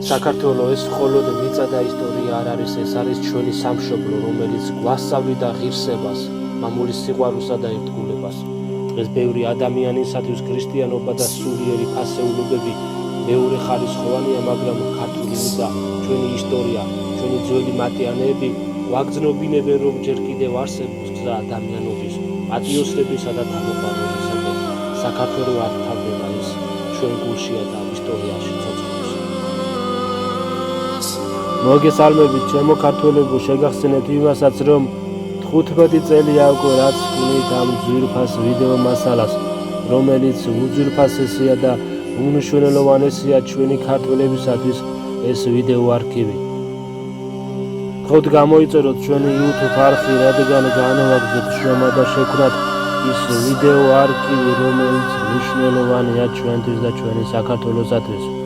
საქართველოს მხოლოდ მიწა და ისტორია არ არის, ეს არის ჩვენი სამშობლო, რომელიც გვასწავლიდა ღირსებას, მამულის სიყვარულსა და ერთგულებას. დღეს ბევრი ადამიანისათვის ქრისტიანობა და სულიერი ფასეულობები მეორე ხარისხოვანია, მაგრამ ქართული მიწა, ჩვენი ისტორია, ჩვენი ძველი მატიანეები ვაგრძნობინებენ, რომ ჯერ კიდევ არსებობს გზა ადამიანობის, პატიოსრებისა და თავმოყრალობისაკენ. საქართველო არ თავდება, ის ჩვენ გულშია და ისტორიაში ცოცხლობს. მოგესალმებით, ჩემო ქართველებო, შეგახსენებთ იმასაც, რომ 15 წელი აგვე რაც ვქნით ამ ძვირფას ვიდეო მასალას, რომელიც უძვირფასესია და უმნიშვნელოვანესია ჩვენი ქართველებისათვის ეს ვიდეო არქივი. ხოთ გამოიწეროთ ჩვენი YouTube არხი, რადგან განვაგრძოთ შრომა და შექმნათ ის ვიდეო არქივი, რომელიც მნიშვნელოვანია ჩვენთვის და ჩვენი საქართველოსათვის.